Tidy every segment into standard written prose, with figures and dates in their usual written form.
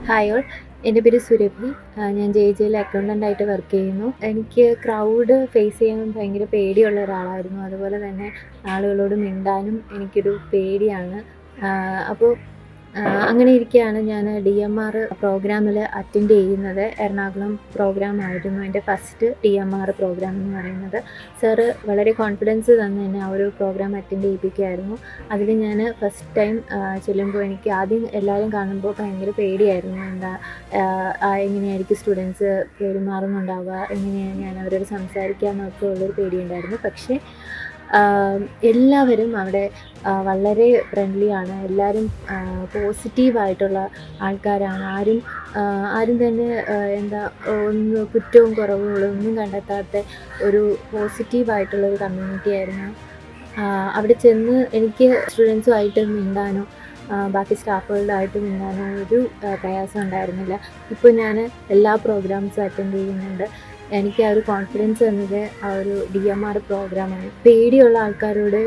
Hi all. എൻ്റെ പേര് സുരഭി. ഞാൻ ജെ.ജെയിൽ അക്കൗണ്ടൻ്റായിട്ട് വർക്ക് ചെയ്യുന്നു. എനിക്ക് ക്രൗഡ് ഫേസ് ചെയ്യാൻ ഭയങ്കര പേടിയുള്ള ഒരാളായിരുന്നു. അതുപോലെ തന്നെ ആളുകളോട് മിണ്ടാനും എനിക്കൊരു പേടിയാണ്. അപ്പോൾ അങ്ങനെ ഇരിക്കെയാണ് ഞാൻ DMR പ്രോഗ്രാമിൽ അറ്റൻഡ് ചെയ്യുന്നത്. എറണാകുളം പ്രോഗ്രാമായിരുന്നു എൻ്റെ ഫസ്റ്റ് DMR പ്രോഗ്രാം എന്ന് പറയുന്നത്. സാറ് വളരെ കോൺഫിഡൻസ് തന്ന് എന്നെ ആ ഒരു പ്രോഗ്രാം അറ്റൻഡ് ചെയ്യിപ്പിക്കുകയായിരുന്നു. അതിൽ ഞാൻ ഫസ്റ്റ് ടൈം ചെല്ലുമ്പോൾ എനിക്ക് ആദ്യം എല്ലാവരും കാണുമ്പോൾ ഭയങ്കര പേടിയായിരുന്നു. എങ്ങനെയായിരിക്കും സ്റ്റുഡൻസ് പെരുമാറുന്നുണ്ടാവുക, എങ്ങനെയാണ് ഞാൻ അവരോട് സംസാരിക്കുക എന്നൊക്കെ ഉള്ളൊരു പേടിയുണ്ടായിരുന്നു. പക്ഷേ എല്ലാവരും അവിടെ വളരെ ഫ്രണ്ട്ലിയാണ്. എല്ലാവരും പോസിറ്റീവായിട്ടുള്ള ആൾക്കാരാണ്. ആരും തന്നെ ഒന്ന് കുറ്റവും കുറവുകളും ഒന്നും കണ്ടെത്താത്ത ഒരു പോസിറ്റീവായിട്ടുള്ളൊരു കമ്മ്യൂണിറ്റി ആയിരുന്നു. അവിടെ ചെന്ന് എനിക്ക് സ്റ്റുഡൻസുമായിട്ട് മിണ്ടാനോ ബാക്കി സ്റ്റാഫുകളുമായിട്ട് മിണ്ടാനോ ഒരു പ്രയാസം ഉണ്ടായിരുന്നില്ല. ഇപ്പോൾ ഞാൻ എല്ലാ പ്രോഗ്രാംസും അറ്റൻഡ് ചെയ്യുന്നുണ്ട്. എനിക്ക് ആ ഒരു കോൺഫിഡൻസ് തന്നത് ആ ഒരു DMR പ്രോഗ്രാമാണ്. പേടിയുള്ള ആൾക്കാരോട്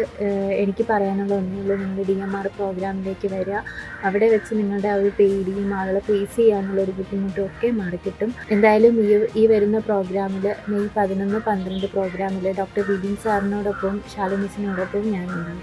എനിക്ക് പറയാനുള്ള ഒന്നേ ഉള്ളൂ, നിങ്ങൾ DMR പ്രോഗ്രാമിലേക്ക് വരിക. അവിടെ വെച്ച് നിങ്ങളുടെ ആ ഒരു പേടിയും ആളുകളെ ഫേസ് ചെയ്യാനുള്ളൊരു ബുദ്ധിമുട്ടും ഒക്കെ മാറിക്കിട്ടും. എന്തായാലും ഈ വരുന്ന പ്രോഗ്രാമിൽ മെയ് 11, 12 പ്രോഗ്രാമിൽ ഡോക്ടർ വിപിൻ സാറിനോടൊപ്പം ഷാലു മിസ്സിനോടൊപ്പം ഞാനുണ്ടാകും.